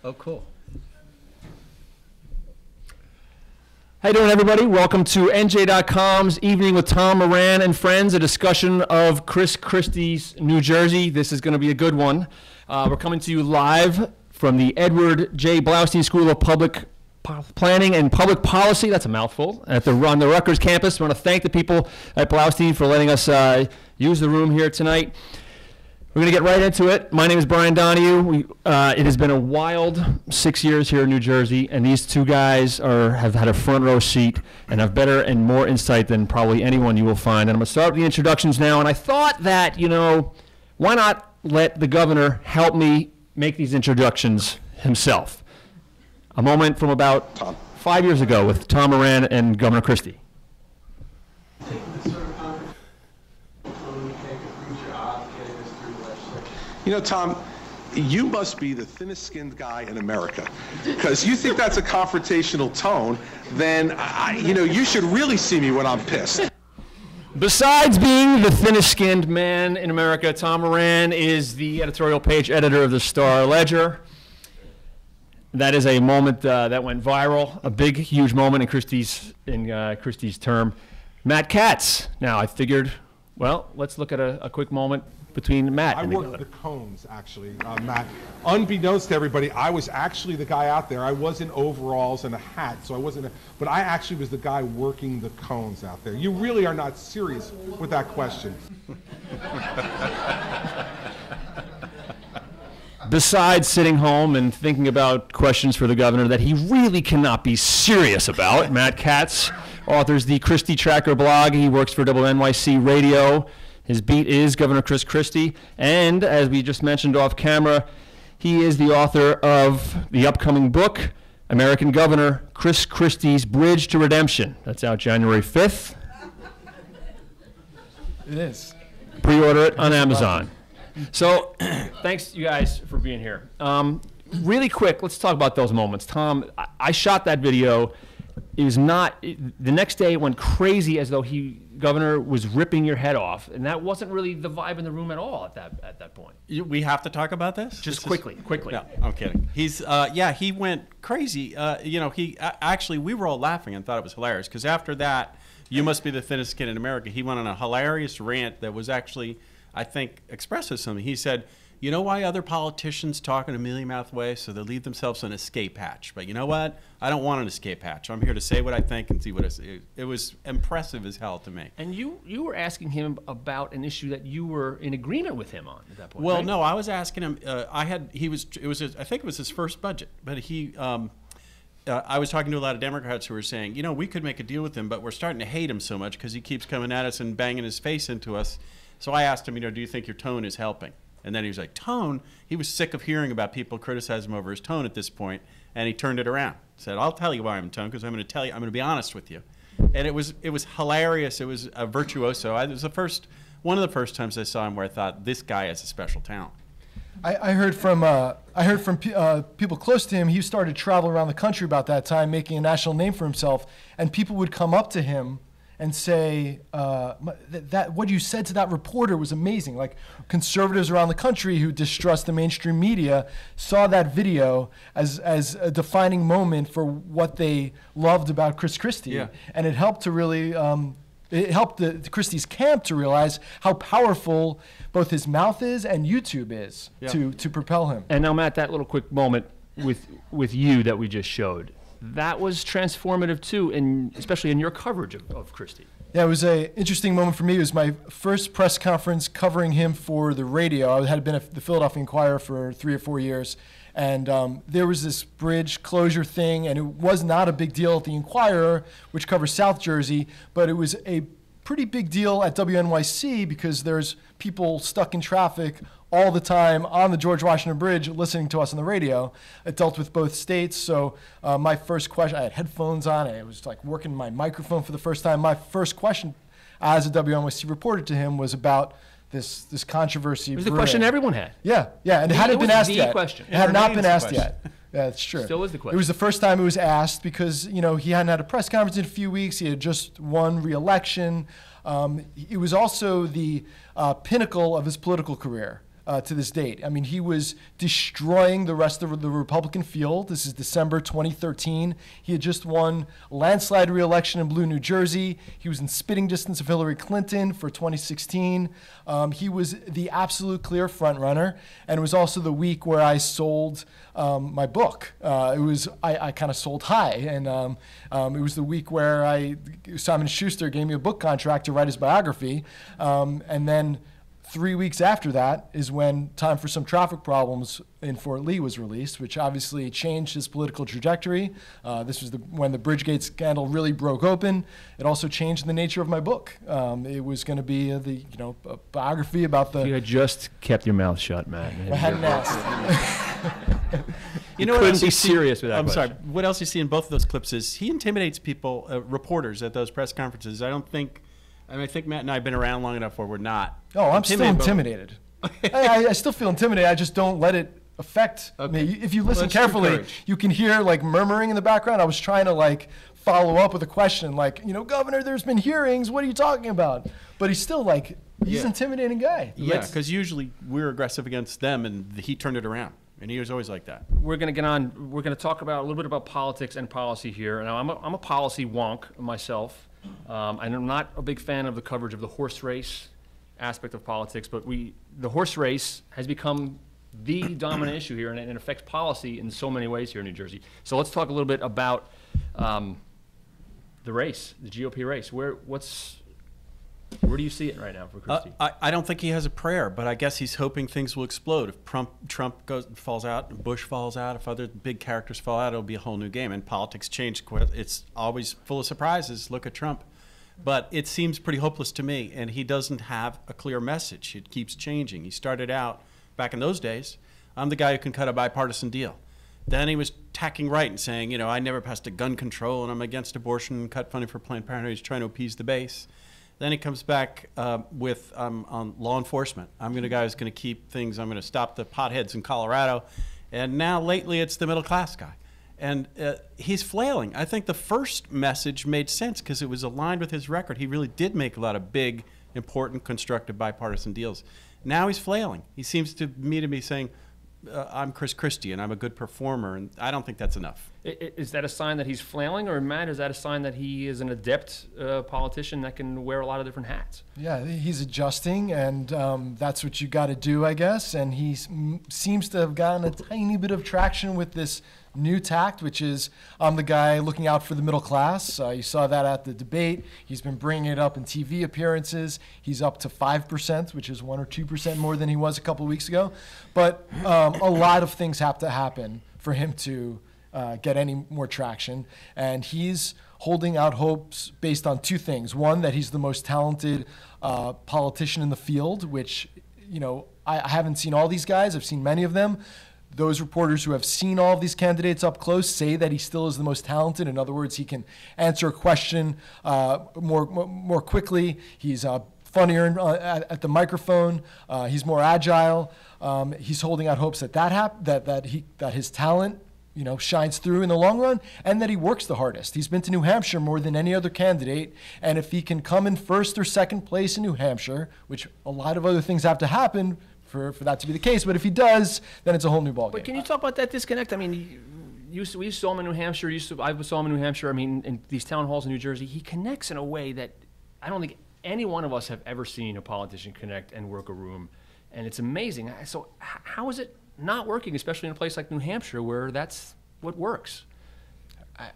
Oh, cool. How you doing, everybody? Welcome to NJ.com's Evening with Tom Moran and Friends, a discussion of Chris Christie's New Jersey. This is going to be a good one. We're coming to you live from the Edward J. Blasio School of Public Planning and Public Policy. That's a mouthful. On the Rutgers campus. We want to thank the people at Blasio for letting us use the room here tonight. We're going to get right into it. My name is Brian Donohue. It has been a wild 6 years here in New Jersey, and these two guys have had a front row seat and have better and more insight than probably anyone you will find. And I'm going to start with the introductions now. And I thought that, why not let the governor help me make these introductions himself? A moment from about 5 years ago with Tom Moran and Governor Christie. Tom, you must be the thinnest skinned guy in America, because you think that's a confrontational tone, then, you should really see me when I'm pissed. Besides being the thinnest skinned man in America, Tom Moran is the editorial page editor of the Star-Ledger. That is a moment that went viral, a big, huge moment in Christie's term. Matt Katz. Now, I figured, well, let's look at a quick moment between Matt and the governor. I worked the cones, actually, Matt. Unbeknownst to everybody, I was actually the guy out there. I was in overalls and a hat, so I wasn't, but I actually was the guy working the cones out there. You really are not serious with that question. Besides sitting home and thinking about questions for the governor that he really cannot be serious about, Matt Katz authors the Christie Tracker blog. He works for WNYC Radio. His beat is Governor Chris Christie, and as we just mentioned off camera, he is the author of the upcoming book, American Governor Chris Christie's Bridge to Redemption. That's out January 5th. It is. Pre-order it on Amazon. So, thanks you guys for being here. Really quick, let's talk about those moments. Tom, I shot that video. It was not, the next day it went crazy as though Governor was ripping your head off, and that wasn't really the vibe in the room at all at that point. We have to talk about this? Just quickly. No, I'm kidding. He went crazy. Actually, we were all laughing and thought it was hilarious, because after that, you must be the thinnest kid in America, he went on a hilarious rant that was actually, I think, expressive something. He said, you know why other politicians talk in a mealy-mouthed way? So they leave themselves an escape hatch. But you know what? I don't want an escape hatch. I'm here to say what I think and see what I see. It was impressive as hell to me. And you were asking him about an issue that you were in agreement with him on at that point. Well, right? no, I was asking him. I think it was his first budget, but I was talking to a lot of Democrats who were saying, we could make a deal with him, but we're starting to hate him so much because he keeps coming at us and banging his face into us. So I asked him, do you think your tone is helping? And then he was like, tone? He was sick of hearing about people criticize him over his tone at this point, and he turned it around. Said, I'll tell you why I'm tone, because I'm going to tell you, I'm going to be honest with you. And it was hilarious. It was a virtuoso. It was one of the first times I saw him where I thought, this guy has a special talent. I heard from people close to him. He started to travel around the country about that time, making a national name for himself, and people would come up to him and say, that what you said to that reporter was amazing. Like, conservatives around the country who distrust the mainstream media saw that video as a defining moment for what they loved about Chris Christie. Yeah. And it helped to really, it helped the Christie's camp to realize how powerful both his mouth is and YouTube is to propel him. And now, Matt, that little quick moment with you that we just showed, that was transformative too, especially in your coverage of Christie. Yeah, it was an interesting moment for me. It was my first press conference covering him for the radio. I had been at the Philadelphia Inquirer for 3 or 4 years, and there was this bridge closure thing, and it was not a big deal at the Inquirer, which covers South Jersey, but it was a pretty big deal at WNYC because there's people stuck in traffic all the time on the George Washington Bridge listening to us on the radio. It dealt with both states, so my first question, I had headphones on, and I was like working my microphone for the first time. My first question as a WNYC reporter to him was about this controversy. It was the question everyone had. Yeah, and it hadn't been asked yet. Question. It had not been asked yet. Yeah, that's true. Still is the question. It was the first time it was asked because, he hadn't had a press conference in a few weeks. He had just won re-election. It was also the pinnacle of his political career. to this date. I mean, he was destroying the rest of the Republican field. This is December 2013. He had just won a landslide re-election in blue New Jersey. He was in spitting distance of Hillary Clinton for 2016. He was the absolute clear front runner, and it was also the week where I sold my book. I kind of sold high, and it was the week where Simon & Schuster gave me a book contract to write his biography, and then 3 weeks after that is when Time for Some Traffic Problems in Fort Lee was released, which obviously changed his political trajectory. This was when the Bridgegate scandal really broke open. It also changed the nature of my book. It was going to be a biography about the... You had just kept your mouth shut, Matt. I hadn't asked. You know, couldn't be serious with that I'm sorry. question. What else you see in both of those clips is he intimidates people, reporters at those press conferences. I think Matt and I have been around long enough where we're not. Oh, I'm still intimidated. I still feel intimidated. I just don't let it affect me. If you listen carefully, you can hear like murmuring in the background. I was trying to follow up with a question like, Governor, there's been hearings. What are you talking about? But he's still he's an intimidating guy. Yeah, because usually we're aggressive against them, and he turned it around. And he was always like that. We're going to get on. We're going to talk about a little bit about politics and policy here. Now, I'm a policy wonk myself. I'm not a big fan of the coverage of the horse race aspect of politics, but the horse race has become the dominant issue here, and it affects policy in so many ways here in New Jersey. So let's talk a little bit about the race, the GOP race. Where do you see it right now for Christie? I don't think he has a prayer, but I guess he's hoping things will explode. If Trump falls out, Bush falls out, if other big characters fall out, it'll be a whole new game. And politics change. It's always full of surprises. Look at Trump. But it seems pretty hopeless to me, and he doesn't have a clear message. It keeps changing. He started out, back in those days, I'm the guy who can cut a bipartisan deal. Then he was tacking right and saying, I never passed a gun control, and I'm against abortion and cut funding for Planned Parenthood. He's trying to appease the base. Then he comes back with on law enforcement. I'm the guy who's going to keep things. I'm going to stop the potheads in Colorado. And now lately it's the middle class guy. And he's flailing. I think the first message made sense because it was aligned with his record. He really did make a lot of big, important, constructive bipartisan deals. Now he's flailing. He seems to me to be saying, I'm Chris Christie and I'm a good performer, and I don't think that's enough. Is that a sign that he's flailing, or Matt, is that a sign that he is an adept politician that can wear a lot of different hats? Yeah, he's adjusting, and that's what you got to do, I guess. And he seems to have gotten a tiny bit of traction with this new tact, which is I'm the guy looking out for the middle class. You saw that at the debate. He's been bringing it up in TV appearances. He's up to 5%, which is 1 or 2% more than he was a couple of weeks ago. But a lot of things have to happen for him to get any more traction. And he's holding out hopes based on two things. One, that he's the most talented politician in the field, which, I haven't seen all these guys. I've seen many of them. Those reporters who have seen all of these candidates up close say that he still is the most talented. In other words, he can answer a question more quickly. He's funnier at the microphone. He's more agile. He's holding out hopes that his talent shines through in the long run, and that he works the hardest. He's been to New Hampshire more than any other candidate, and if he can come in first or second place in New Hampshire, which a lot of other things have to happen for that to be the case, but if he does, then it's a whole new ballgame. But can you talk about that disconnect? I mean, we saw him in New Hampshire. I saw him in New Hampshire. I mean, in these town halls in New Jersey, he connects in a way that I don't think any one of us have ever seen a politician connect and work a room, and it's amazing. So how is it not working, especially in a place like New Hampshire where that's what works?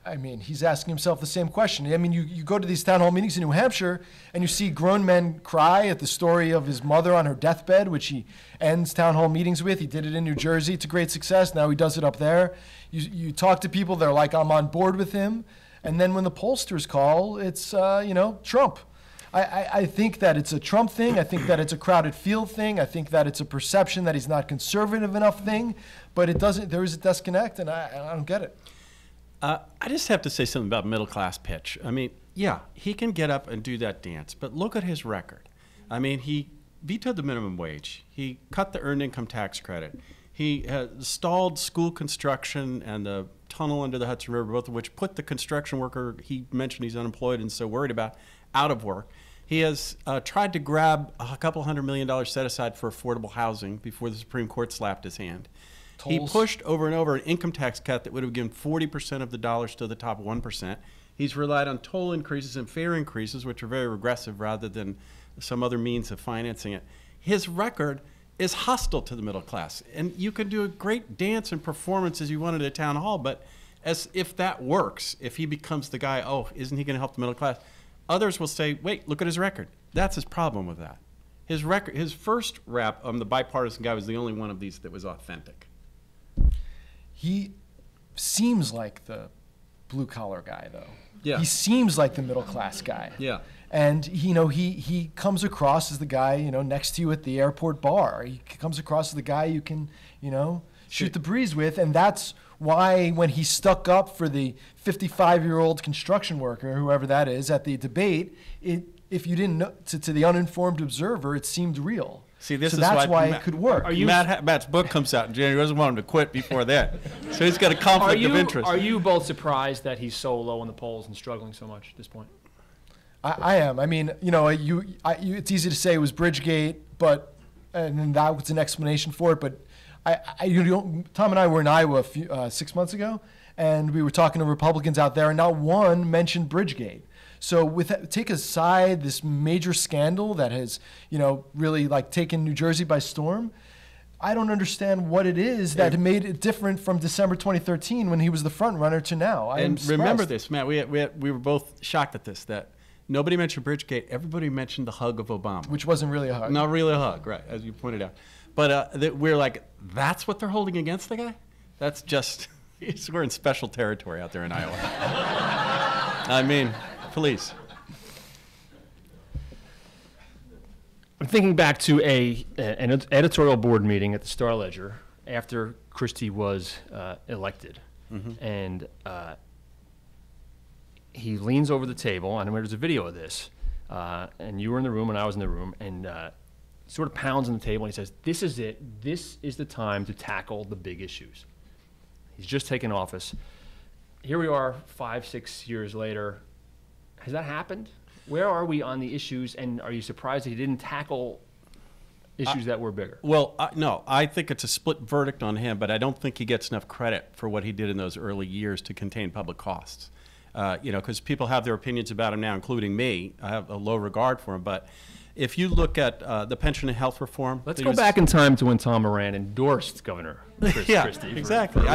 I mean, he's asking himself the same question. I mean, you go to these town hall meetings in New Hampshire and you see grown men cry at the story of his mother on her deathbed, which he ends town hall meetings with. He did it in New Jersey. It's a great success. Now he does it up there. You talk to people, they're like, I'm on board with him. And then when the pollsters call, it's, Trump. I think that it's a Trump thing. I think that it's a crowded field thing. I think that it's a perception that he's not conservative enough thing. But there is a disconnect, and I don't get it. I just have to say something about middle class pitch. I mean, yeah, he can get up and do that dance, but look at his record. I mean, he vetoed the minimum wage. He cut the earned income tax credit. He stalled school construction and the tunnel under the Hudson River, both of which put the construction worker he mentioned he's unemployed and so worried about out of work. He has tried to grab a couple $100 million set aside for affordable housing before the Supreme Court slapped his hand. Tolls. He pushed over and over an income tax cut that would have given 40% of the dollars to the top 1%. He's relied on toll increases and fare increases, which are very regressive rather than some other means of financing it. His record is hostile to the middle class. And you can do a great dance and performance as you wanted at a town hall, but as if that works, if he becomes the guy, oh, isn't he going to help the middle class? Others will say, wait, look at his record. That's his problem with that. His record, his first rap, the bipartisan guy, was the only one of these that was authentic. He seems like the blue-collar guy, though. Yeah. He seems like the middle-class guy. Yeah. And, he comes across as the guy, next to you at the airport bar. He comes across as the guy you can, shoot the breeze with. And that's why when he stuck up for the 55-year-old construction worker, whoever that is, at the debate, if you didn't know, to the uninformed observer, it seemed real. See, this so is that's why Matt, it could work. Matt's book comes out in January. He doesn't want him to quit before that. So he's got a conflict of interest. Are you both surprised that he's so low in the polls and struggling so much at this point? I am. I mean, it's easy to say it was Bridgegate, and that was an explanation for it. But Tom and I were in Iowa 6 months ago, and we were talking to Republicans out there, and not one mentioned Bridgegate. So take aside this major scandal that has, really taken New Jersey by storm, I don't understand what it is that made it different from December 2013 when he was the front runner to now. And remember this, Matt, we were both shocked at this, that nobody mentioned Bridgegate. Everybody mentioned the hug of Obama. Which wasn't really a hug. Not really a hug, right, as you pointed out. But we're like, that's what they're holding against the guy? That's just, we're in special territory out there in Iowa. I mean, please. I'm thinking back to an editorial board meeting at the Star-Ledger after Christie was elected. Mm-hmm. And he leans over the table, and there's a video of this, and you were in the room and I was in the room, and sort of pounds on the table, and he says, this is it. This is the time to tackle the big issues. He's just taken office. Here we are 5-6 years later. Has that happened? Where are we on the issues, and are you surprised that he didn't tackle issues that were bigger? Well, no, I think it's a split verdict on him, but I don't think he gets enough credit for what he did in those early years to contain public costs. Because people have their opinions about him now, including me. I have a low regard for him, but if you look at the pension and health reform, let's go back in time to when Tom Moran endorsed Governor Chris Christie. Exactly. For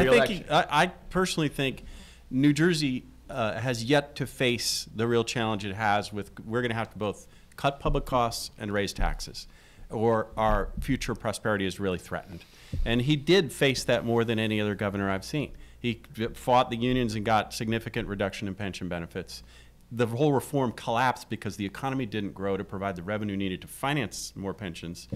I personally think New Jersey has yet to face the real challenge it has with. We're going to have to both cut public costs and raise taxes, or our future prosperity is really threatened. And he did face that more than any other governor I've seen. He fought the unions and got significant reduction in pension benefits. The whole reform collapsed because the economy didn't grow to provide the revenue needed to finance more pensions.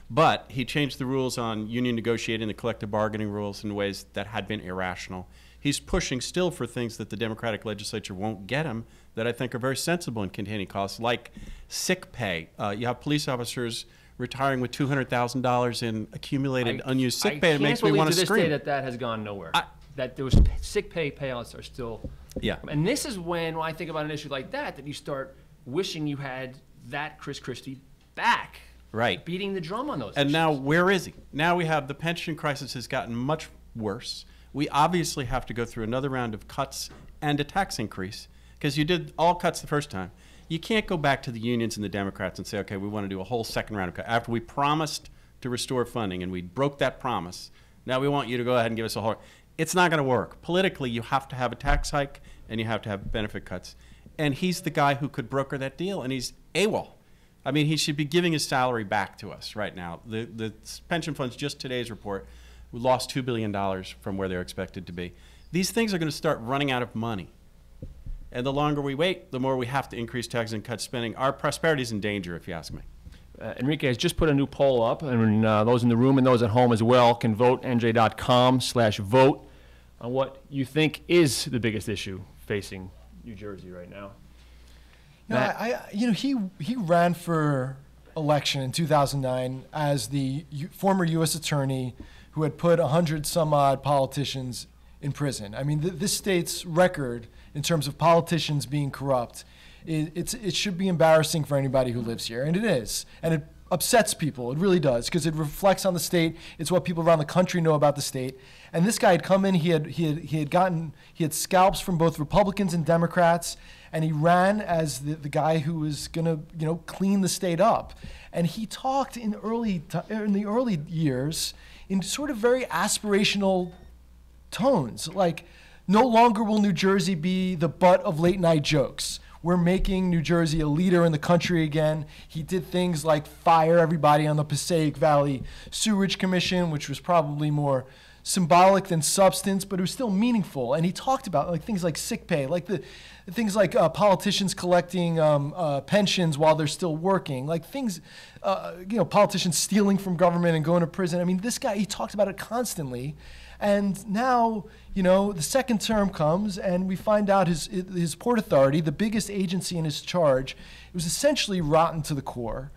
But he changed the rules on union negotiating, the collective bargaining rules in ways that had been irrational. He's pushing still for things that the Democratic legislature won't get him that I think are very sensible in containing costs, like sick pay. You have police officers retiring with $200,000 in accumulated unused sick pay. It makes me want to scream. I can't believe to this day that has gone nowhere. That those sick pay payouts are still. Yeah. And this is when I think about an issue like that you start wishing you had that Chris Christie back. Right. Beating the drum on those And issues. now where is he? Now we have the pension crisis has gotten much worse. We obviously have to go through another round of cuts and a tax increase because you did all cuts the first time. You can't go back to the unions and the Democrats and say, okay, we want to do a whole second round of cuts. After we promised to restore funding and we broke that promise, now we want you to go ahead and give us a whole. It's not going to work. Politically, you have to have a tax hike and you have to have benefit cuts. And he's the guy who could broker that deal, and he's AWOL. I mean, he should be giving his salary back to us right now. The pension funds, just today's report, we lost $2 billion from where they're expected to be. These things are going to start running out of money. And the longer we wait, the more we have to increase taxes and cut spending. Our prosperity is in danger, if you ask me. Enrique has just put a new poll up, and those in the room and those at home as well can vote, NJ.com/vote, on what you think is the biggest issue facing New Jersey right now. He ran for election in 2009 as the former U.S. attorney who had put 100-some-odd politicians in prison. I mean, this state's record in terms of politicians being corrupt it should be embarrassing for anybody who lives here, and it is. And it upsets people. It really does, because it reflects on the state. It's what people around the country know about the state. And this guy had come in. He had scalps from both Republicans and Democrats, and he ran as the guy who was going to clean the state up. And he talked in the early years in sort of very aspirational tones, like, no longer will New Jersey be the butt of late night jokes. We're making New Jersey a leader in the country again. He did things like fire everybody on the Passaic Valley Sewerage Commission, which was probably more symbolic than substance, but it was still meaningful. And he talked about things like sick pay, like the things like politicians collecting pensions while they're still working, like things, politicians stealing from government and going to prison. I mean, this guy, he talked about it constantly. And now, the second term comes, and we find out his Port Authority, the biggest agency in his charge, it was essentially rotten to the core.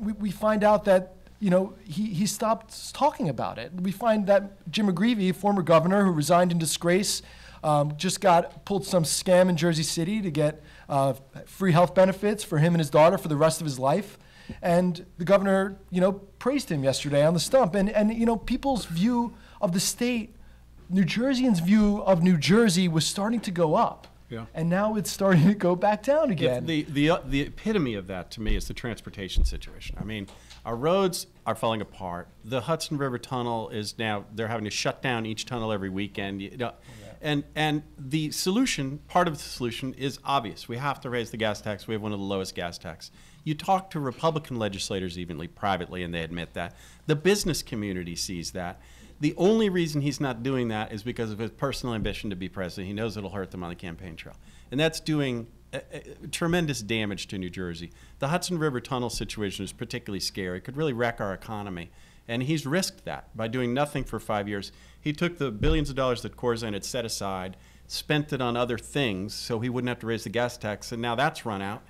We find out that, he stopped talking about it. We find that Jim McGreevey, former governor who resigned in disgrace, just pulled some scam in Jersey City to get free health benefits for him and his daughter for the rest of his life. And the governor, praised him yesterday on the stump. And people's view of the state, New Jerseyans' view of New Jersey was starting to go up. Yeah. And now it's starting to go back down again. The epitome of that to me is the transportation situation. I mean, our roads are falling apart. The Hudson River Tunnel is now, they're having to shut down each tunnel every weekend. And the solution, part of the solution is obvious. We have to raise the gas tax. We have one of the lowest gas taxes. You talk to Republican legislators evenly, privately, and they admit that. The business community sees that. The only reason he's not doing that is because of his personal ambition to be president. He knows it'll hurt them on the campaign trail. And that's doing tremendous damage to New Jersey. The Hudson River Tunnel situation is particularly scary. It could really wreck our economy. And he's risked that by doing nothing for 5 years. He took the billions of dollars that Corzine had set aside, spent it on other things so he wouldn't have to raise the gas tax, and now that's run out.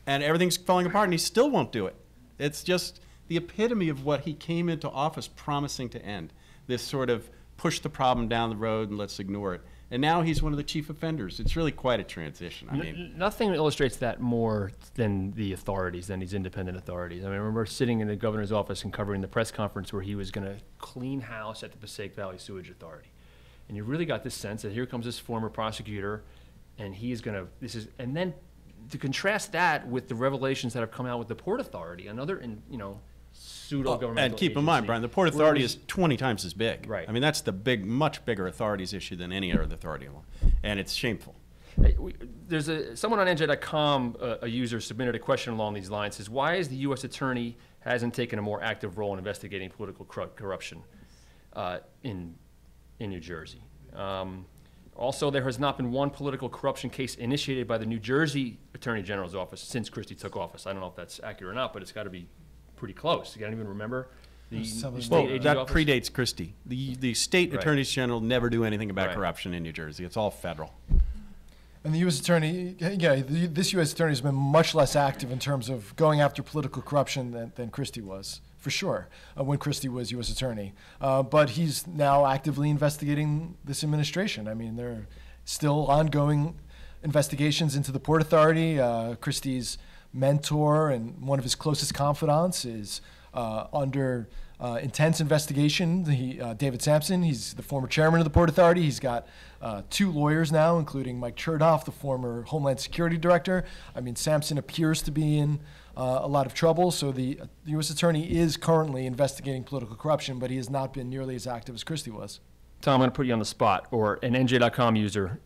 And everything's falling apart, and he still won't do it. It's just the epitome of what he came into office promising to end. This sort of push the problem down the road and let's ignore it. And now he's one of the chief offenders. It's really quite a transition. I mean, nothing illustrates that more than the authorities, than these independent authorities. I mean, I remember sitting in the governor's office and covering the press conference where he was going to clean house at the Passaic Valley Sewage Authority. And you really got this sense that here comes this former prosecutor, and he's going to, and then to contrast that with the revelations that have come out with the Port Authority, another, pseudo-governmental and keep agency. in mind, Brian, the Port Authority is 20 times as big. Right. I mean, that's the much bigger authorities issue than any other authority, and it's shameful. There's someone on NJ.com, a user submitted a question along these lines. Says, why is the U.S. Attorney hasn't taken a more active role in investigating political corruption in New Jersey? Also, there has not been one political corruption case initiated by the New Jersey Attorney General's office since Christie took office. I don't know if that's accurate or not, but it's got to be pretty close. You can't even remember the state AG that office? Predates Christie. The state attorneys general never do anything about corruption in New Jersey. It's all federal. And the U.S. Attorney, this U.S. Attorney has been much less active in terms of going after political corruption than Christie was, for sure, when Christie was U.S. Attorney. But he's now actively investigating this administration. I mean, there are still ongoing investigations into the Port Authority. Christie's mentor and one of his closest confidants is under intense investigation. David Sampson, he's the former chairman of the Port Authority. He's got 2 lawyers now, including Mike Chertoff, the former Homeland Security Director. I mean, Sampson appears to be in a lot of trouble, so the U.S. Attorney is currently investigating political corruption, but he has not been nearly as active as Christie was. Tom, I'm going to put you on the spot, or an NJ.com user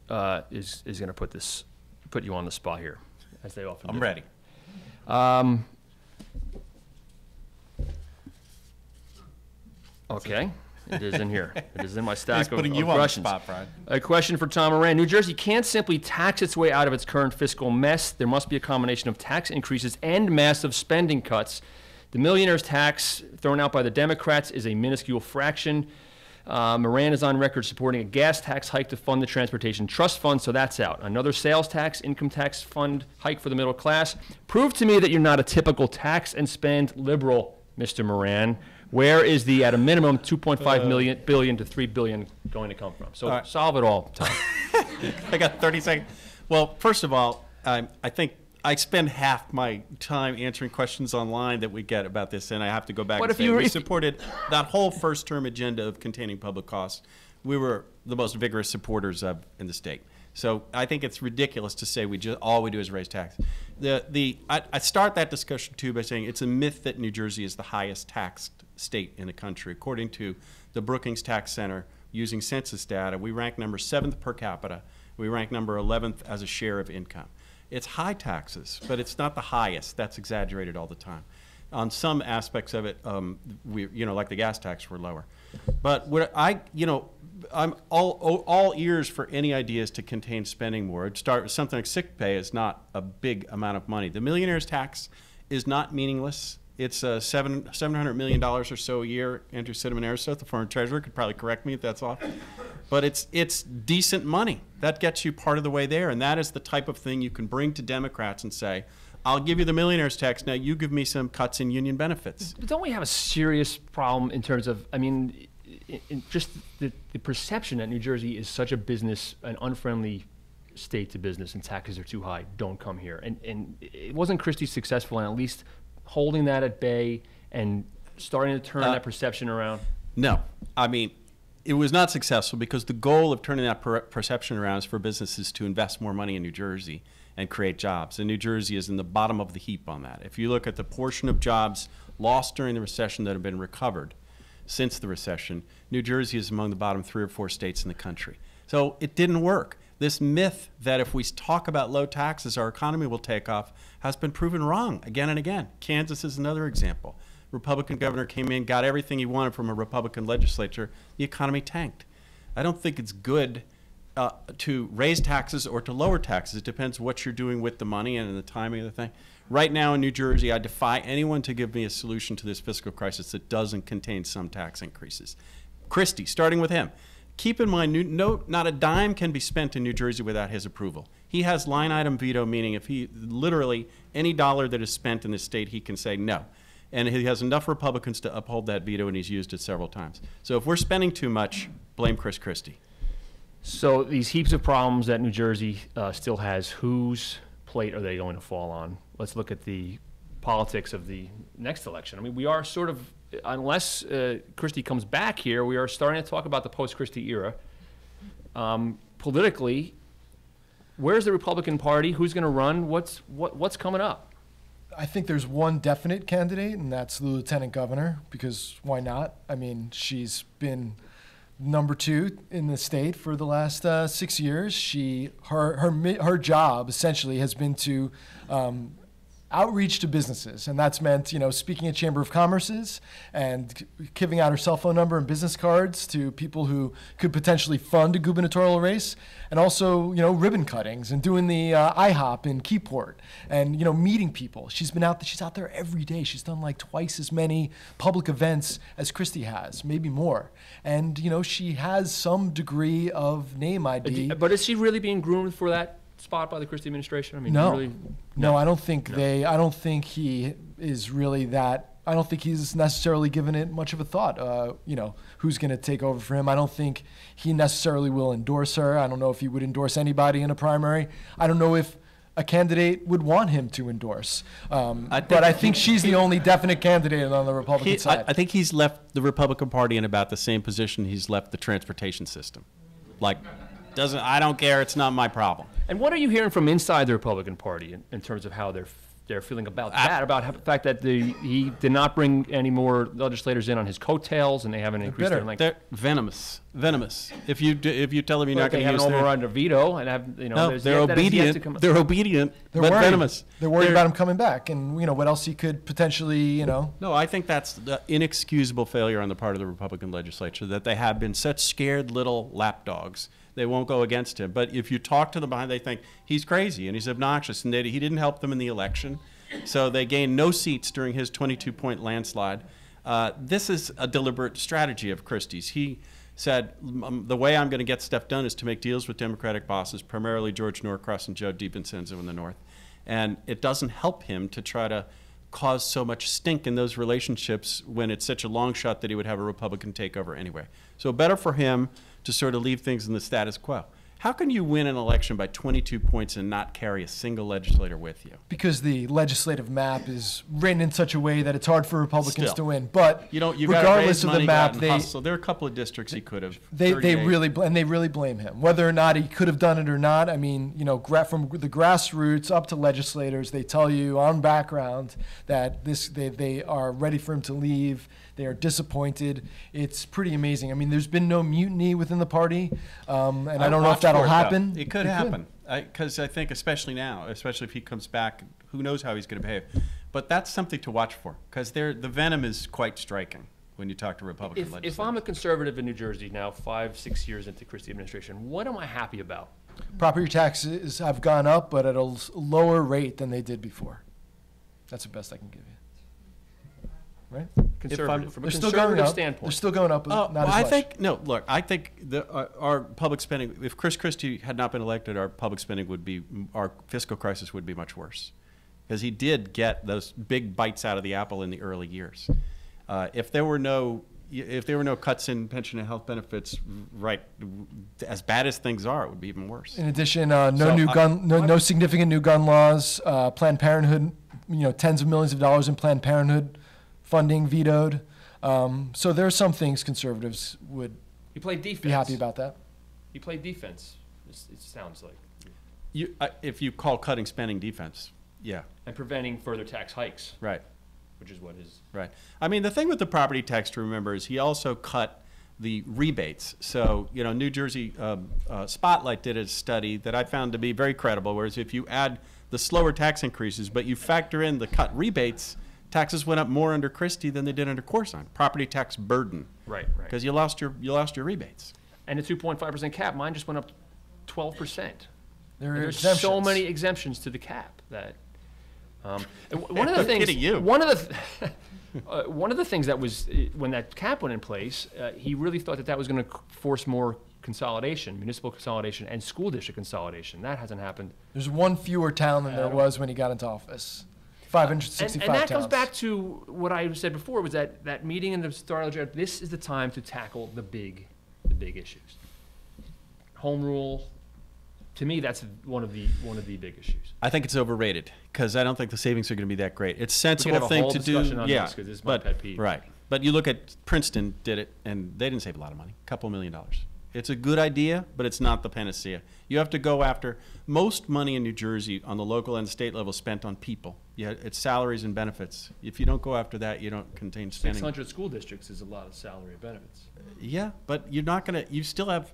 is going to put you on the spot here, as they often do. I'm ready. Okay, it is in here. It is in my stack of questions. He's putting you on the spot, Brian. A question for Tom Moran. New Jersey can't simply tax its way out of its current fiscal mess. There must be a combination of tax increases and massive spending cuts. The millionaire's tax thrown out by the Democrats is a minuscule fraction. Moran is on record supporting a gas tax hike to fund the transportation trust fund, so that's out. Another sales tax, income tax fund hike for the middle class. Prove to me that you're not a typical tax and spend liberal, Mr. Moran. Where is the, at a minimum, $2.5 billion to $3 billion going to come from? So solve it all, Tom. I got 30 seconds. Well, first of all, I think I spend half my time answering questions online that we get about this, and I have to go back What and if say you- we if- supported that whole first-term agenda of containing public costs. We were the most vigorous supporters of in the state. So I think it's ridiculous to say all we do is raise taxes. I start that discussion too by saying it's a myth that New Jersey is the highest taxed state in the country. According to the Brookings Tax Center, using census data, we rank number 7th per capita. We rank number 11th as a share of income. It's high taxes, but it's not the highest. That's exaggerated all the time. On some aspects of it, like the gas tax, we're lower. But I'm all ears for any ideas to contain spending more. It'd start with something like sick pay is not a big amount of money. The millionaire's tax is not meaningless. It's $700 million or so a year. Andrew Cinnamon-Airsoth, the former treasurer, could probably correct me if that's off. But it's decent money. That gets you part of the way there, and that is the type of thing you can bring to Democrats and say, I'll give you the millionaire's tax, now you give me some cuts in union benefits. But don't we have a serious problem in terms of, just the perception that New Jersey is such an unfriendly state to business, and taxes are too high, don't come here. And it wasn't Christie successful in at least holding that at bay and starting to turn that perception around? No. It was not successful because the goal of turning that perception around is for businesses to invest more money in New Jersey and create jobs. And New Jersey is in the bottom of the heap on that. If you look at the portion of jobs lost during the recession that have been recovered since the recession, New Jersey is among the bottom 3 or 4 states in the country. So it didn't work. This myth that if we talk about low taxes, our economy will take off has been proven wrong again and again. Kansas is another example. Republican governor came in, got everything he wanted from a Republican legislature. The economy tanked. I don't think it's good to raise taxes or to lower taxes. It depends what you're doing with the money and the timing of the thing. Right now in New Jersey, I defy anyone to give me a solution to this fiscal crisis that doesn't contain some tax increases. Christie, starting with him. Keep in mind, not a dime can be spent in New Jersey without his approval. He has line item veto, meaning if literally any dollar that is spent in this state, he can say no. And he has enough Republicans to uphold that veto, and he's used it several times. So if we're spending too much, blame Chris Christie. So these heaps of problems that New Jersey still has, whose plate are they going to fall on? Let's look at the politics of the next election. We are sort of, unless Christie comes back here, we are starting to talk about the post-Christie era. Politically, where's the Republican Party? Who's going to run? What's coming up? I think there's one definite candidate, and that's the lieutenant governor, because why not? She's been number 2 in the state for the last 6 years. Her job essentially has been to outreach to businesses, and that's meant, speaking at Chamber of Commerce's and giving out her cell phone number and business cards to people who could potentially fund a gubernatorial race, and also, ribbon cuttings and doing the IHOP in Keyport and, meeting people. She's out there every day. She's done like twice as many public events as Christie has, maybe more. And, she has some degree of name ID. But is she really being groomed for that spot by the Christie administration? No, I don't think I don't think he is really that. I don't think he's necessarily given it much of a thought. Who's going to take over for him? I don't think he necessarily will endorse her. I don't know if he would endorse anybody in a primary. I don't know if a candidate would want him to endorse. But I think she's the only definite candidate on the Republican side. I think he's left the Republican Party in about the same position he's left the transportation system. I don't care. It's not my problem. And what are you hearing from inside the Republican Party in terms of how they're feeling about that? About the fact that he did not bring any more legislators in on his coattails, and they haven't increased their length. They're venomous. If you tell them you're not going to use an override or veto, and have they're obedient. They're obedient, but worried. Venomous. They're worried about him coming back, and what else he could potentially. No, I think that's the inexcusable failure on the part of the Republican legislature, that they have been such scared little lapdogs. They won't go against him. But if you talk to them behind, they think he's crazy and he's obnoxious, and he didn't help them in the election. So they gained no seats during his 22-point landslide. This is a deliberate strategy of Christie's. He said, the way I'm going to get stuff done is to make deals with Democratic bosses, primarily George Norcross and Joe DiVincenzo in the North. And it doesn't help him to try to cause so much stink in those relationships when it's such a long shot that he would have a Republican takeover anyway. So better for him to sort of leave things in the status quo. How can you win an election by 22 points and not carry a single legislator with you? Because the legislative map is written in such a way that it's hard for Republicans Still. to win. But You regardless of the map, there are a couple of districts he could have. they 38. really blame him. Whether or not he could have done it or not, I mean, you know, from the grassroots up to legislators, they tell you on background that they are ready for him to leave. They are disappointed. It's pretty amazing. I mean, there's been no mutiny within the party, and I don't know if that'll happen. It could happen, because I think especially now, especially if he comes back, who knows how he's going to behave. But that's something to watch for, because the venom is quite striking when you talk to Republican legislators. If I'm a conservative in New Jersey now, 5-6 years into Christie administration, what am I happy about? Property taxes have gone up, but at a lower rate than they did before. That's the best I can give you. Right? Conservative, from a They're still going conservative up. standpoint. They're still going up, not well, as much. I think our public spending, if Chris Christie had not been elected, our public spending our fiscal crisis would be much worse. Because he did get those big bites out of the apple in the early years. If there were no cuts in pension and health benefits, right, as bad as things are, it would be even worse. In addition, no significant new gun laws. Planned Parenthood, tens of millions of dollars in Planned Parenthood funding vetoed. So there are some things conservatives would He played defense. be happy about that. He played defense, it sounds like. If you call cutting spending defense, yeah. And preventing further tax hikes. Right. Which is what his... Right. I mean, the thing with the property tax to remember is he also cut the rebates. So, New Jersey Spotlight did a study that I found to be very credible, whereas if you add the slower tax increases, but you factor in the cut rebates, taxes went up more under Christie than they did under Corson. Property tax burden. Right. Because you lost your rebates. And the 2.5% cap, mine just went up 12%. There's exemptions. so many exemptions to the cap that... one of the things, kidding you. one of the things that was when that cap went in place, he really thought that was going to force more consolidation, municipal consolidation, and school district consolidation. That hasn't happened. There's one fewer town than there was when he got into office. 565 and that towns. goes back to what I said before, was that meeting in the start of the year. This is the time to tackle the big issues. Home rule. To me, that's one of the big issues. I think it's overrated because I don't think the savings are going to be that great. It's a sensible thing to do. On this, 'cause this is my pet peeve. Right. But you look at Princeton did it, and they didn't save a lot of money, a couple $1 million. It's a good idea, but it's not the panacea. You have to go after most money in New Jersey on the local and state level spent on people. Yeah, it's salaries and benefits. If you don't go after that, you don't contain spending. 600 school districts is a lot of salary and benefits. Yeah, but you're not going to. You still have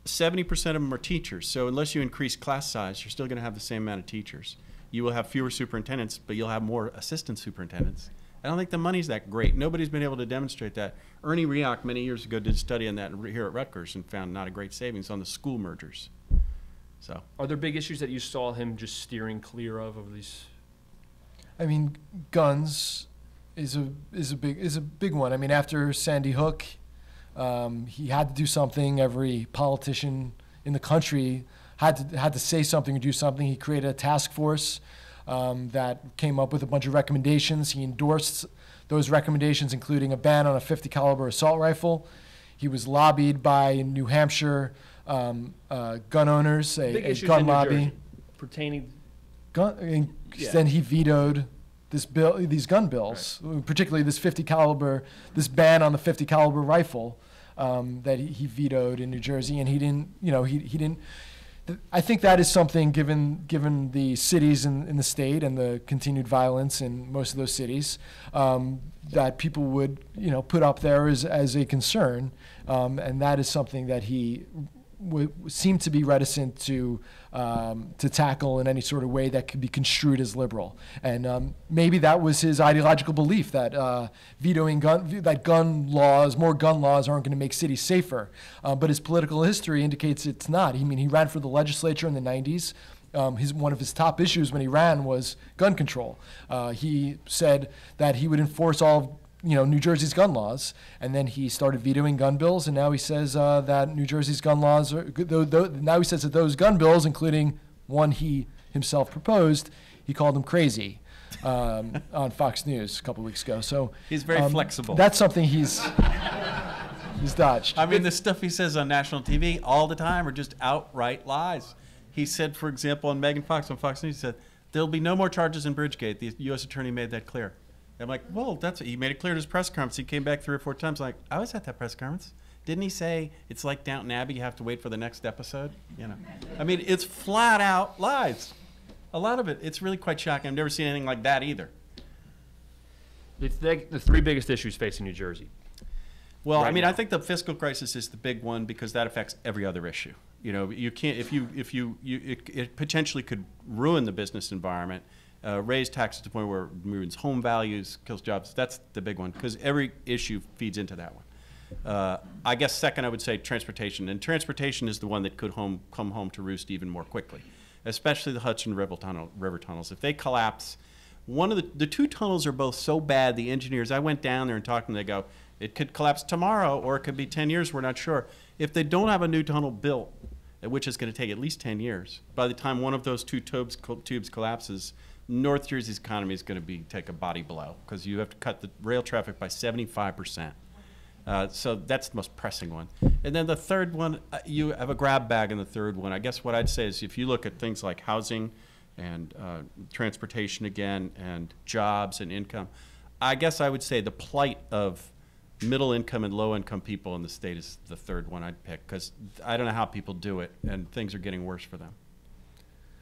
70% of them are teachers. So unless you increase class size, you're still going to have the same amount of teachers. You will have fewer superintendents, but you'll have more assistant superintendents. I don't think the money's that great. Nobody's been able to demonstrate that. Ernie Rioch many years ago did a study on that here at Rutgers and found not a great savings on the school mergers. So, are there big issues that you saw him just steering clear of over these? I mean, guns is a big one. I mean, after Sandy Hook, he had to do something. Every politician in the country had to say something or do something. He created a task force that came up with a bunch of recommendations. He endorsed those recommendations, including a ban on a .50 caliber assault rifle. He was lobbied by New Hampshire gun owners, a gun lobby pertaining. Then he vetoed these gun bills, right. Particularly this .50 caliber, this ban on the .50 caliber rifle that he vetoed in New Jersey, and he didn't. I think that is something, given the cities in the state and the continued violence in most of those cities, that people would put up there as a concern, and that is something that he seemed to be reticent to tackle in any sort of way that could be construed as liberal. And maybe that was his ideological belief that vetoing more gun laws aren't going to make cities safer. But his political history indicates it's not. I mean, he ran for the legislature in the 90s. One of his top issues when he ran was gun control. He said that he would enforce all of New Jersey's gun laws, and then he started vetoing gun bills, and now he says that New Jersey's gun laws are now he says that those gun bills, including one he himself proposed, he called them crazy on Fox News a couple weeks ago. So he's very flexible. That's something he's He's dodged. I mean, the stuff he says on national TV all the time are just outright lies. He said, for example, on Megan Fox on Fox News, he said, there'll be no more charges in Bridgegate. The U.S. attorney made that clear. I'm like, well, he made it clear at his press conference. He came back 3 or 4 times like, I was at that press conference. Didn't he say it's like Downton Abbey, you have to wait for the next episode? You know, I mean, it's flat out lies. A lot of it. It's really quite shocking. I've never seen anything like that either. The 3 biggest issues facing New Jersey. Well, Right I mean, now. I think the fiscal crisis is the big one because that affects every other issue. You know, you can't it potentially could ruin the business environment, raise taxes to the point where it ruins home values, kills jobs. That's the big one because every issue feeds into that one. I guess second, I would say transportation, and transportation is the one that could come home to roost even more quickly, especially the Hudson River tunnels. If they collapse, one of the 2 tunnels are both so bad. The engineers, I went down there and talked to them. They go, it could collapse tomorrow, or it could be 10 years. We're not sure. If they don't have a new tunnel built, which is going to take at least 10 years, by the time one of those 2 tubes collapses, North Jersey's economy is going to take a body blow because you have to cut the rail traffic by 75%. So that's the most pressing one. And then the third one, you have a grab bag in the third one. I guess what I'd say is if you look at things like housing and transportation again and jobs and income, I guess I would say the plight of middle income and low income people in the state is the third one I'd pick because I don't know how people do it and things are getting worse for them.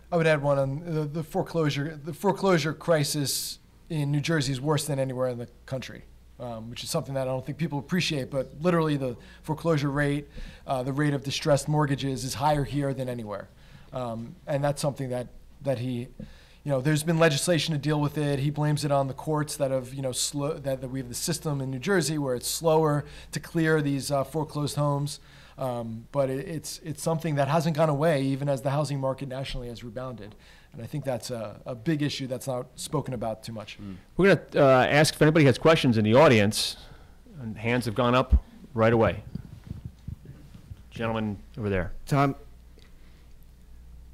I would add one on the foreclosure. The foreclosure crisis in New Jersey is worse than anywhere in the country. Which is something that I don't think people appreciate, but literally the foreclosure rate, the rate of distressed mortgages is higher here than anywhere. And that's something that he, there's been legislation to deal with it. He blames it on the courts that have, that we have the system in New Jersey where it's slower to clear these foreclosed homes. But it's something that hasn't gone away even as the housing market nationally has rebounded. And I think that's a big issue that's not spoken about too much. We're going to ask if anybody has questions in the audience. And hands have gone up right away. Gentleman over there. Tom,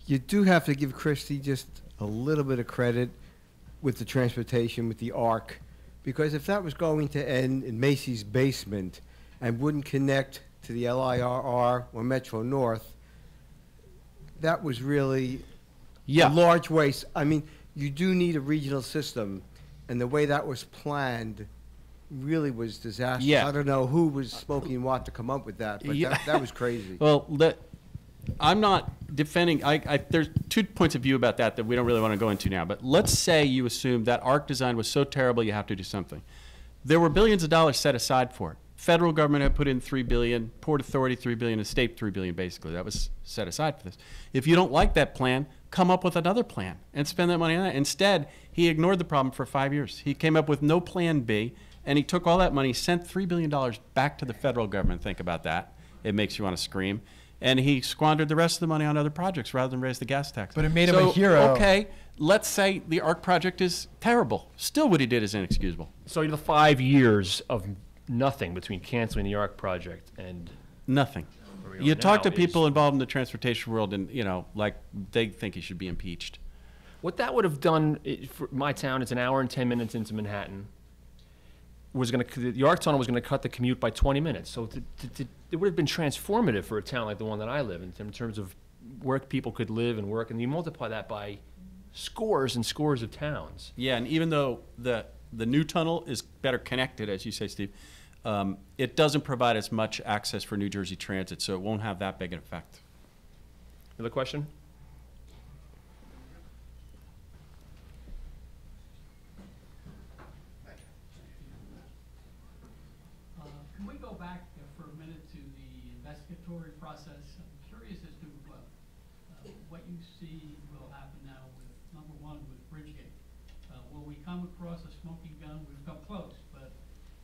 you do have to give Christie just a little bit of credit with the transportation, with the ARC, because if that was going to end in Macy's basement and wouldn't connect to the LIRR or Metro North, that was really a large waste. I mean, you do need a regional system, and the way that was planned really was disastrous. Yeah. I don't know who was smoking what to come up with that, but that was crazy. Well, I'm not defending. There's 2 points of view about that we don't really want to go into now. But let's say you assume that ARC design was so terrible you have to do something. There were billions of dollars set aside for it. Federal government had put in $3 billion, Port Authority $3 billion, and state $3 billion basically. That was set aside for this. If you don't like that plan, come up with another plan and spend that money on that. Instead, he ignored the problem for 5 years. He came up with no plan B, and he took all that money, sent $3 billion back to the federal government. Think about that. It makes you want to scream. And he squandered the rest of the money on other projects rather than raise the gas tax. But it made him a hero. Okay, let's say the ARC project is terrible. Still what he did is inexcusable. So the 5 years of nothing between canceling the ARC project and nothing. You talk to people involved in the transportation world and, like they think he should be impeached. What that would have done for my town, it's an hour and 10 minutes into Manhattan, the ARC tunnel was going to cut the commute by 20 minutes. So it would have been transformative for a town like the one that I live in terms of where people could live and work. And you multiply that by scores and scores of towns. Yeah, and even though the new tunnel is better connected, as you say, Steve, it doesn't provide as much access for New Jersey Transit, so it won't have that big an effect. Another question? Can we go back for a minute to the investigatory process? I'm curious as to what you see will happen now with, number one, with Bridgegate. Will we come across a smoking gun? We've come close, but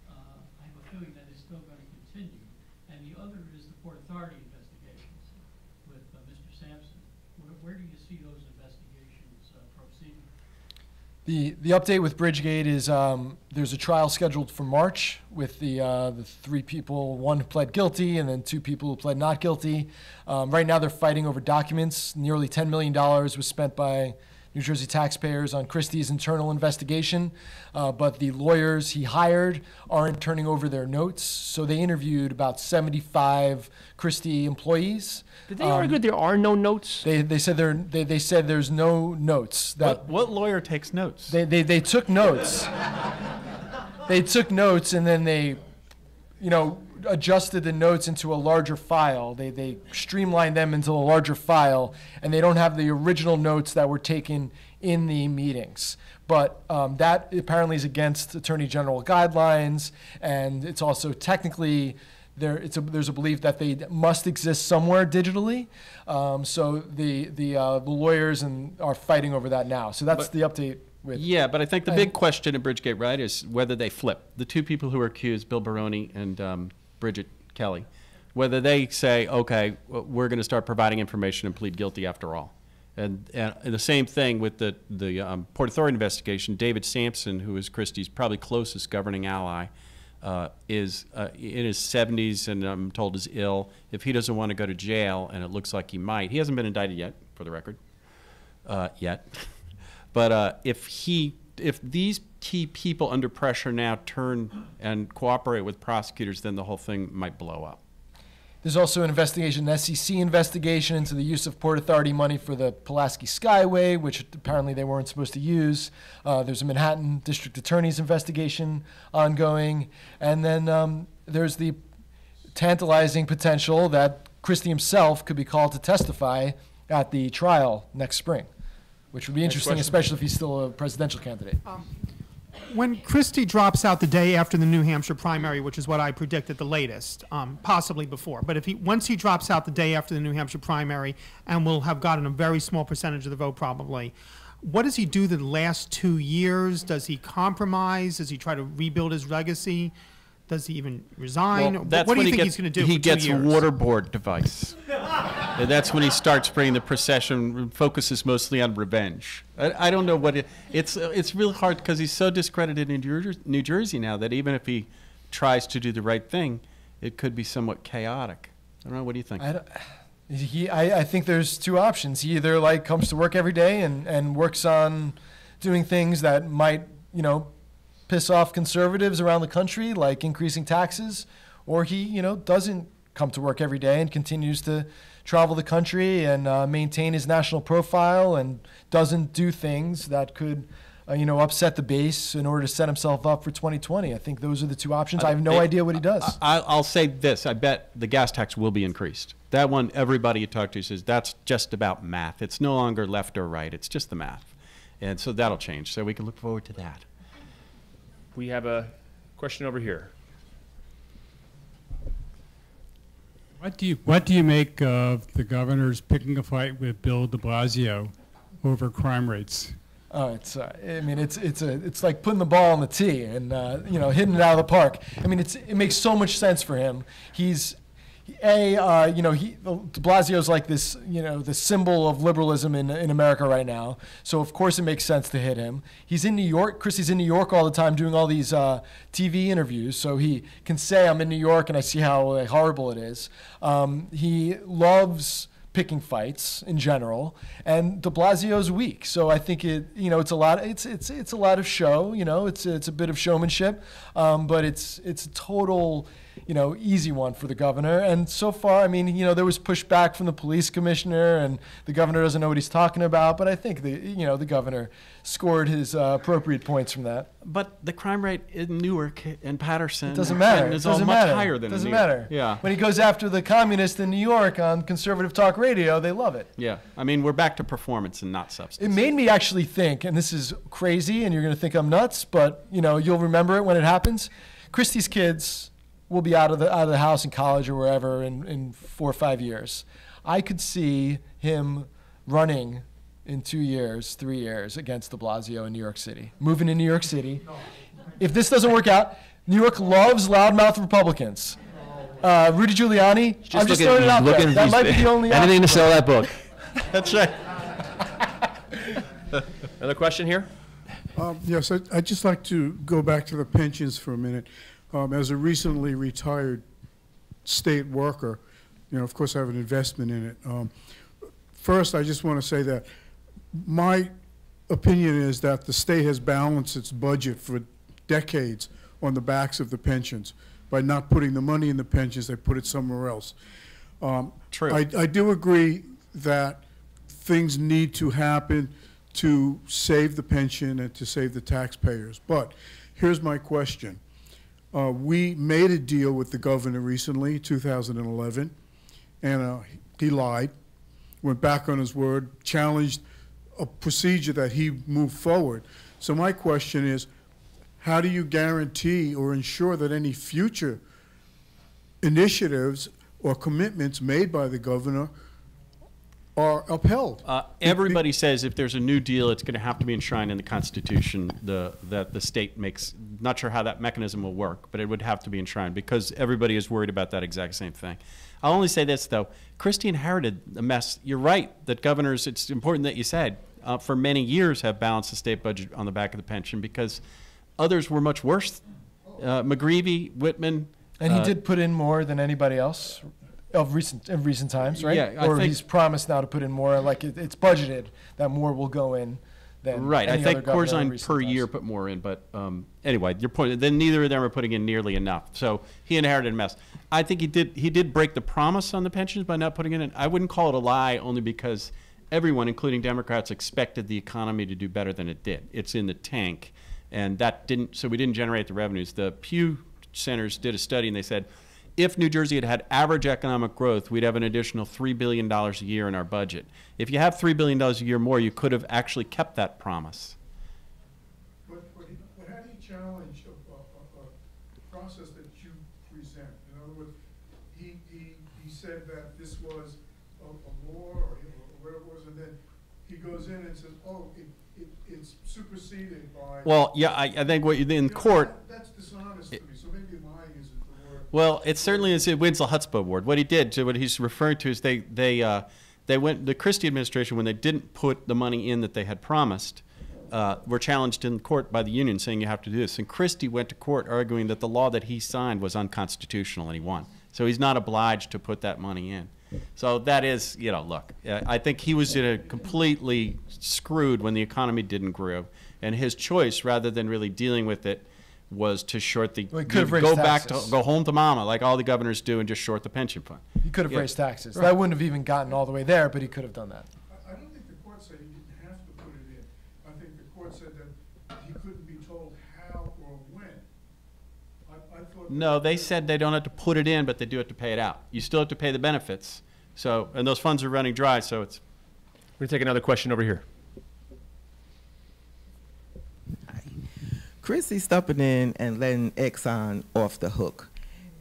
I have a feeling that it's still going to continue. And the other is the Port Authority investigations with Mr. Sampson. Where do you see those investigations proceeding? The update with Bridgegate is there's a trial scheduled for March with the 3 people, 1 who pled guilty and then 2 people who pled not guilty. Right now they're fighting over documents. Nearly $10 million was spent by New Jersey taxpayers on Christie's internal investigation, but the lawyers he hired aren't turning over their notes. So they interviewed about 75 Christie employees. Did they argue there are no notes? They said they said there's no notes. That What lawyer takes notes? they took notes. They took notes and then they, adjusted the notes into a larger file. They streamlined them into a larger file, and they don't have the original notes that were taken in the meetings. But that apparently is against Attorney General guidelines, and it's also technically there's a belief that they must exist somewhere digitally. So the lawyers are fighting over that now. So that's the update. Yeah, but I think the big question in Bridgegate, right, is whether they flip. The two people who were accused, Bill Baroni and Bridget Kelly, whether they say, okay, we're going to start providing information and plead guilty after all. And the same thing with the Port Authority investigation. David Sampson, who is Christie's probably closest governing ally, is in his 70s and I'm told is ill. If he doesn't want to go to jail, and it looks like he might, he hasn't been indicted yet, for the record, yet. But if these key people under pressure now turn and cooperate with prosecutors, then the whole thing might blow up. There's also an investigation, an SEC investigation into the use of Port Authority money for the Pulaski Skyway, which apparently they weren't supposed to use. There's a Manhattan District Attorney's investigation ongoing. And then there's the tantalizing potential that Christie himself could be called to testify at the trial next spring, which would be interesting, especially if he's still a presidential candidate. When Christie drops out the day after the New Hampshire primary, which is what I predict at the latest, possibly before, but once he drops out the day after the New Hampshire primary and will have gotten a very small percentage of the vote probably, what does he do the last 2 years? Does he compromise? Does he try to rebuild his legacy? Does he even resign? Well, what do you think he's going to do He for 2 gets a years? water board device. And that's when he starts bringing the procession, focuses mostly on revenge. I don't know what it's really hard because he's so discredited in New Jersey now that even if he tries to do the right thing, it could be somewhat chaotic. I don't know. What do you think? I think there's two options. He either comes to work every day and works on doing things that might, piss off conservatives around the country, like increasing taxes, or he, doesn't come to work every day and continues to travel the country and maintain his national profile and doesn't do things that could, upset the base in order to set himself up for 2020. I think those are the two options. I have no idea what he does. I'll say this. I bet the gas tax will be increased. That one, everybody you talk to says that's just about math. It's no longer left or right. It's just the math. And so that'll change. So we can look forward to that. We have a question over here. What do you make of the governor's picking a fight with Bill de Blasio over crime rates? Oh, it's like putting the ball on the tee and hitting it out of the park. I mean, it makes so much sense for him. De Blasio's like this, the symbol of liberalism in America right now. So of course it makes sense to hit him. He's in New York. Christie's in New York all the time doing all these TV interviews. So he can say, I'm in New York and I see how horrible it is. He loves picking fights in general, and de Blasio's weak. So I think it's a lot. It's a lot of show. It's a bit of showmanship, but it's a total easy one for the governor. And so far, I mean, there was pushback from the police commissioner, and the governor doesn't know what he's talking about. But I think the governor scored his appropriate points from that. But the crime rate in Newark and Patterson doesn't matter. is all much higher than doesn't in New York. matter. Yeah. When he goes after the communists in New York on conservative talk radio, they love it. Yeah. I mean, we're back to performance and not substance. It made me actually think, and this is crazy, and you're going to think I'm nuts, but you'll remember it when it happens. Christie's kids will be out of the house in college or wherever in 4 or 5 years. I could see him running in 2 years, 3 years against de Blasio in New York City, moving to New York City. If this doesn't work out, New York loves loudmouth Republicans. Rudy Giuliani, I'm just throwing it out there. That might be the only option. Anything to sell that book. That's right. Another question here? Yes, I'd just like to go back to the pensions for a minute. As a recently retired state worker, of course I have an investment in it. First, I just want to say that my opinion is that the state has balanced its budget for decades on the backs of the pensions. By not putting the money in the pensions, they put it somewhere else. True. I do agree that things need to happen to save the pension and to save the taxpayers. But here's my question. We made a deal with the governor recently, 2011, and he lied, went back on his word, challenged a procedure that he moved forward. So my question is, how do you guarantee or ensure that any future initiatives or commitments made by the governor are upheld? Everybody says if there's a new deal, it's going to have to be enshrined in the Constitution that the state makes. Not sure how that mechanism will work, but it would have to be enshrined because everybody is worried about that exact same thing. I'll only say this, though. Christie inherited a mess. You're right that governors, it's important that you said, for many years have balanced the state budget on the back of the pension because others were much worse. McGreevey, Whitman. And he did put in more than anybody else of recent times, right? Yeah, or he's promised now to put in more. Like it's budgeted that more will go in than right. any I think other governor in Corzine recent per times. year put more in, but anyway, your point. Then neither of them are putting in nearly enough. So he inherited a mess. I think he did break the promise on the pensions by not putting it in. I wouldn't call it a lie only because everyone, including Democrats, expected the economy to do better than it did. It's in the tank, and that didn't. So we didn't generate the revenues. The Pew Centers did a study, and they said, if New Jersey had had average economic growth, we'd have an additional $3 billion a year in our budget. If you have $3 billion a year more, you could have actually kept that promise. But how do you challenge a process that you present? In other words, he said that this was a law or whatever it was, and then he goes in and says, oh, it's superseded by... Well, yeah, I think what you in court... That's dishonest to me, so maybe lying isn't the word. Well, it certainly is. It wins the Chutzpah Award. What he did, what he's referring to is they went, the Christie administration, when they didn't put the money in that they had promised, were challenged in court by the union saying you have to do this. And Christie went to court arguing that the law that he signed was unconstitutional, and he won. So he's not obliged to put that money in. So that is, look, I think he was completely screwed when the economy didn't grow. And his choice, rather than really dealing with it, was to short the, go home to mama, like all the governors do, and just short the pension fund. He could have raised taxes. Right. That wouldn't have even gotten all the way there, but he could have done that. I don't think the court said he didn't have to put it in. I think the court said that he couldn't be told how or when. I thought no, they said they don't have to put it in, but they do have to pay it out. You still have to pay the benefits. So, and those funds are running dry, so it's... We're going to take another question over here. Christie stepping in and letting Exxon off the hook.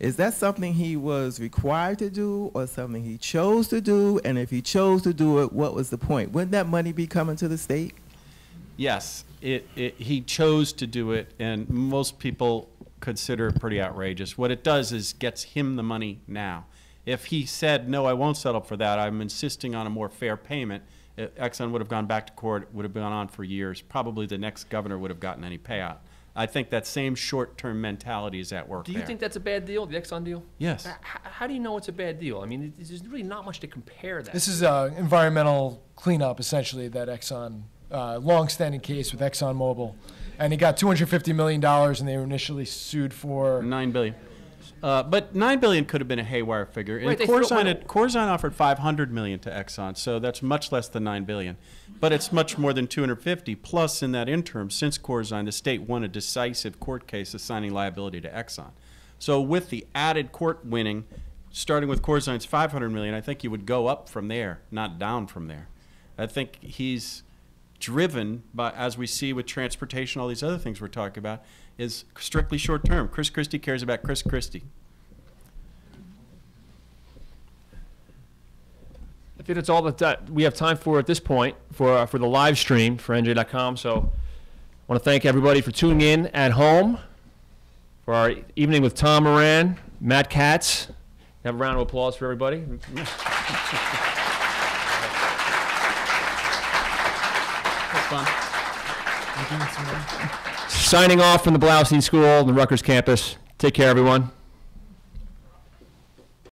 Is that something he was required to do or something he chose to do? And if he chose to do it, what was the point? Wouldn't that money be coming to the state? Yes, he chose to do it, and most people consider it pretty outrageous. What it does is gets him the money now. If he said, no, I won't settle for that, I'm insisting on a more fair payment, Exxon would have gone back to court, would have gone on for years. Probably the next governor would have gotten any payout. I think that same short-term mentality is at work there. Do you think that's a bad deal, the Exxon deal? Yes. How do you know it's a bad deal? I mean, there's really not much to compare that. This is environmental cleanup, essentially, that Exxon, long-standing case with ExxonMobil. And he got $250 million, and they were initially sued for... $9 billion. But $9 billion could have been a haywire figure. Right, And Corzine offered $500 million to Exxon, so that's much less than $9 billion. But it's much more than $250. Plus, in that interim, since Corzine, the state won a decisive court case assigning liability to Exxon. So with the added court winning, starting with Corzine's $500 million, I think he would go up from there, not down from there. I think he's driven by, as we see with transportation, all these other things we're talking about, is strictly short term. Chris Christie cares about Chris Christie. I think that's all that we have time for at this point for the live stream for NJ.com. So I want to thank everybody for tuning in at home for our evening with Tom Moran, Matt Katz. Have a round of applause for everybody. Fun. Signing off from the Blasio School and the Rutgers campus. Take care, everyone.